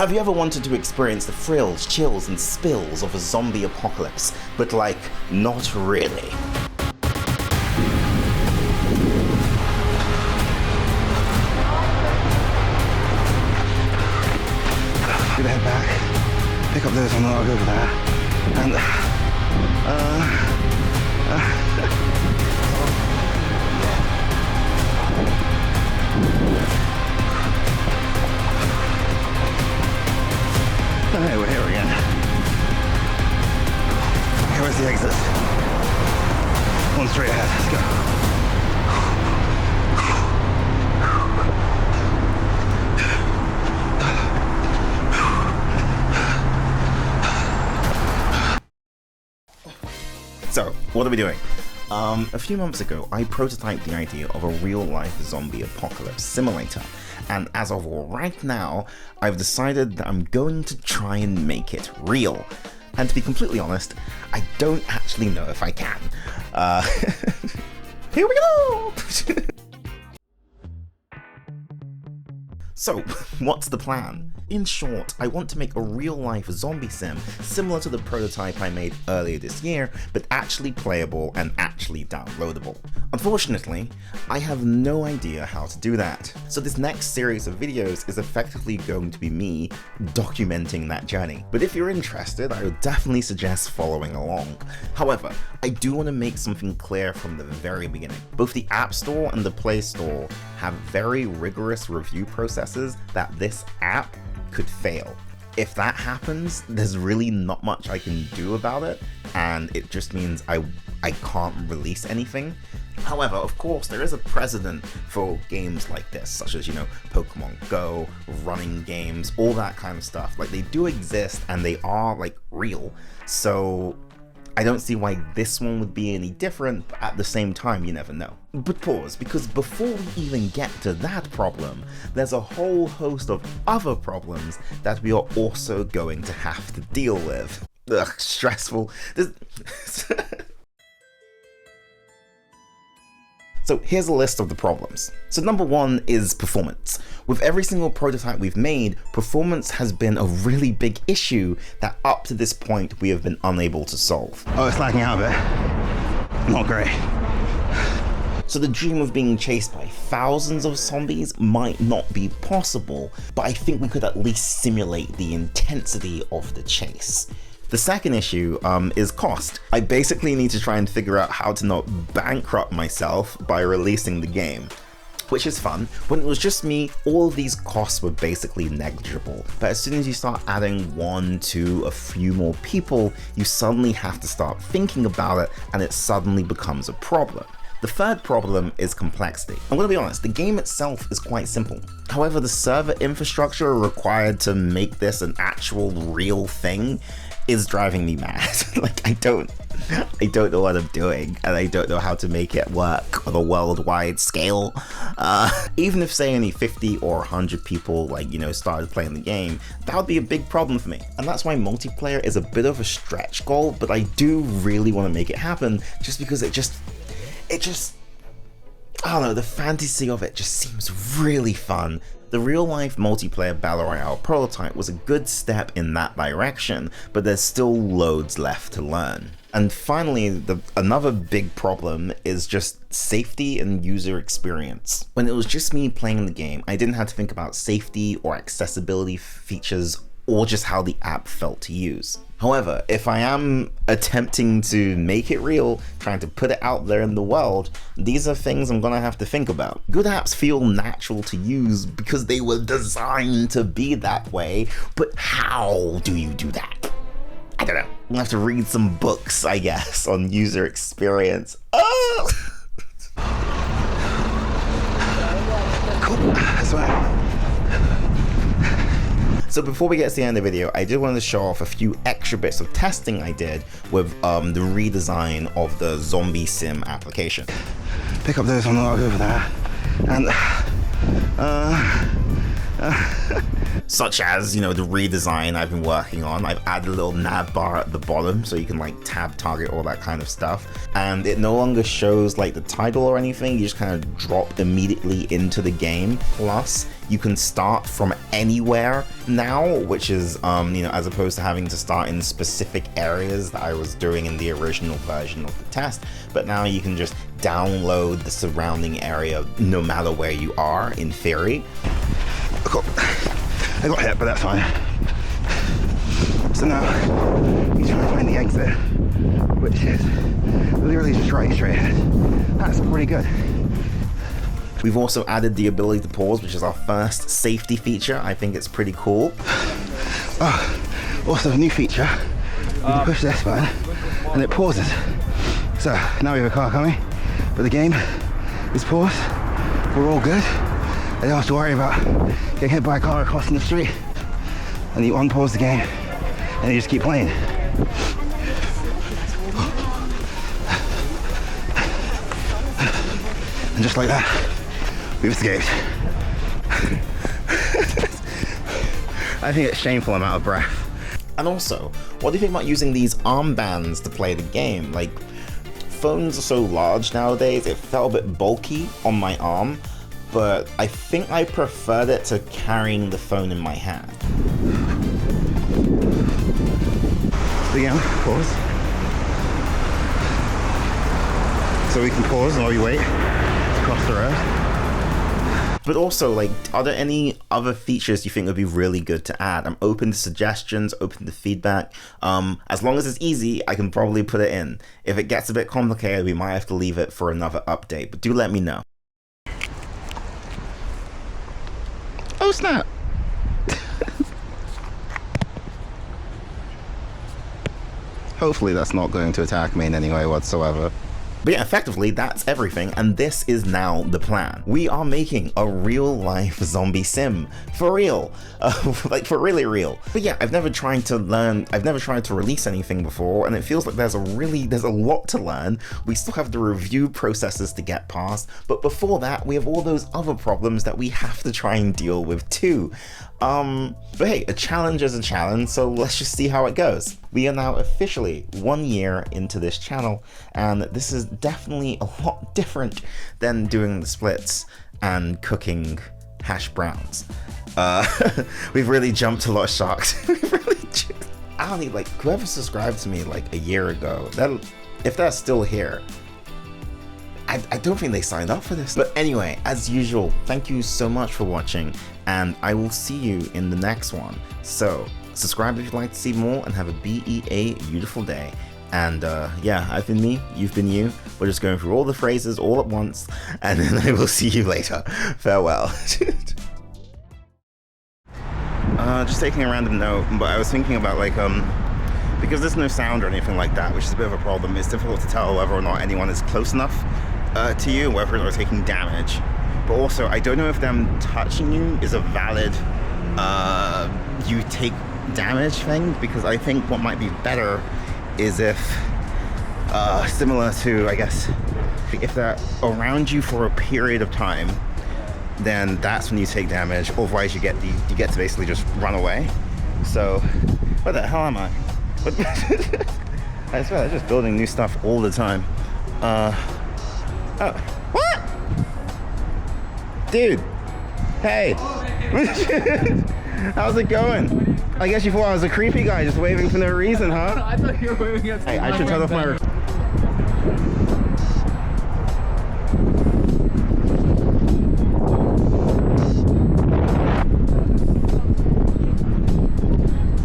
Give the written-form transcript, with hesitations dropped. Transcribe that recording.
Have you ever wanted to experience the frills, chills, and spills of a zombie apocalypse, but like, not really? Gonna head back, pick up those, and I'll go over there, and hey, we're here again. Okay, where's the exit? One straight ahead, let's go. So, what are we doing? A few months ago, I prototyped the idea of a real-life zombie apocalypse simulator, and as of right now, I've decided that I'm going to try and make it real. And to be completely honest, I don't actually know if I can. Here we go! So, what's the plan? In short, I want to make a real-life zombie sim similar to the prototype I made earlier this year, but actually playable and actually downloadable. Unfortunately, I have no idea how to do that. So this next series of videos is effectively going to be me documenting that journey. But if you're interested, I would definitely suggest following along. However, I do want to make something clear from the very beginning. Both the App Store and the Play Store have very rigorous review processes that this app could fail. If that happens, there's really not much I can do about it, and it just means I can't release anything. However, of course, there is a precedent for games like this, such as, Pokemon Go, running games, all that kind of stuff. Like, they do exist, and they are, like, real. So I don't see why this one would be any different, but at the same time, you never know. But pause, because before we even get to that problem, there's a whole host of other problems that we are also going to have to deal with. Ugh, stressful. So here's a list of the problems. So number one is performance. With every single prototype we've made, performance has been a really big issue that up to this point we have been unable to solve. Oh, it's lagging out a bit. Not great. So the dream of being chased by thousands of zombies might not be possible, but I think we could at least simulate the intensity of the chase. The second issue is cost. I basically need to try and figure out how to not bankrupt myself by releasing the game, which is fun. When it was just me, all of these costs were basically negligible. But as soon as you start adding one, two, a few more people, you suddenly have to start thinking about it, and it suddenly becomes a problem. The third problem is complexity. I'm gonna be honest, the game itself is quite simple. However, the server infrastructure required to make this an actual real thing is driving me mad. Like, I don't know what I'm doing, and I don't know how to make it work on a worldwide scale. Even if, say, only 50 or 100 people, started playing the game, that would be a big problem for me. And that's why multiplayer is a bit of a stretch goal, but I do really want to make it happen, just because it just, I don't know, the fantasy of it just seems really fun. The real-life multiplayer Battle Royale prototype was a good step in that direction, but there's still loads left to learn. And finally, another big problem is just safety and user experience. When it was just me playing the game, I didn't have to think about safety or accessibility features or just how the app felt to use. However, if I am attempting to make it real, trying to put it out there in the world, these are things I'm gonna have to think about. Good apps feel natural to use because they were designed to be that way, but how do you do that? I don't know. I'll have to read some books, I guess, on user experience. Oh! Cool, that's right. So before we get to the end of the video, I did want to show off a few extra bits of testing I did with the redesign of the zombie sim application. Pick up those, and I'll go over there, and such as, you know, the redesign I've been working on. I've added a little nav bar at the bottom so you can like tab target, all that kind of stuff. And it no longer shows like the title or anything, you just kind of drop immediately into the game. Plus, you can start from anywhere now, which is, you know, as opposed to having to start in specific areas that I was doing in the original version of the test. But now you can just download the surrounding area no matter where you are, in theory. Cool. I got hit, but that's fine. So now, you try to find the exit, which is literally just right straight ahead. That's pretty good. We've also added the ability to pause, which is our first safety feature. I think it's pretty cool. Also a new feature, you can push this button and it pauses. So now we have a car coming, but the game is paused. We're all good. I don't have to worry about getting hit by a car crossing the street. And you unpause the game and you just keep playing. And just like that, we've escaped. I think it's shameful I'm out of breath. And also, what do you think about using these armbands to play the game? Like, phones are so large nowadays, it felt a bit bulky on my arm, but I think I preferred it to carrying the phone in my hand. Again, pause. So we can pause while you wait to cross the road. But also, like, are there any other features you think would be really good to add? I'm open to suggestions, open to feedback. As long as it's easy, I can probably put it in. If it gets a bit complicated, we might have to leave it for another update, but do let me know. Oh snap! Hopefully that's not going to attack me in any way whatsoever. But yeah, effectively, that's everything, and this is now the plan. We are making a real-life zombie sim. For real. Like, for really real. But yeah, I've never tried to release anything before, and it feels like there's a lot to learn. We still have the review processes to get past, but before that, we have all those other problems that we have to try and deal with too. But hey, a challenge is a challenge, so let's just see how it goes. We are now officially 1 year into this channel, and this is definitely a lot different than doing the splits and cooking hash browns. We've really jumped a lot of sharks. I don't need, like, whoever subscribed to me like a year ago, if they're still here, I don't think they signed up for this. But anyway, as usual, thank you so much for watching, and I will see you in the next one. So subscribe if you'd like to see more, and have a beautiful day. And yeah, I've been me, you've been you. We're just going through all the phrases all at once, and then I will see you later. Farewell. Just taking a random note, but I was thinking about, like, because there's no sound or anything like that, which is a bit of a problem. It's difficult to tell whether or not anyone is close enough to you, whether they're taking damage. But also, I don't know if them touching you is a valid you take damage thing, because I think what might be better is if, similar to, I guess, if they're around you for a period of time, then that's when you take damage. Otherwise, you get to basically just run away. So, where the hell am I? I swear, they're just building new stuff all the time. Oh, what? Dude, hey. How's it going? I guess you thought I was a creepy guy just waving for no reason, huh? I thought you were waving at Hey, I should turn off my...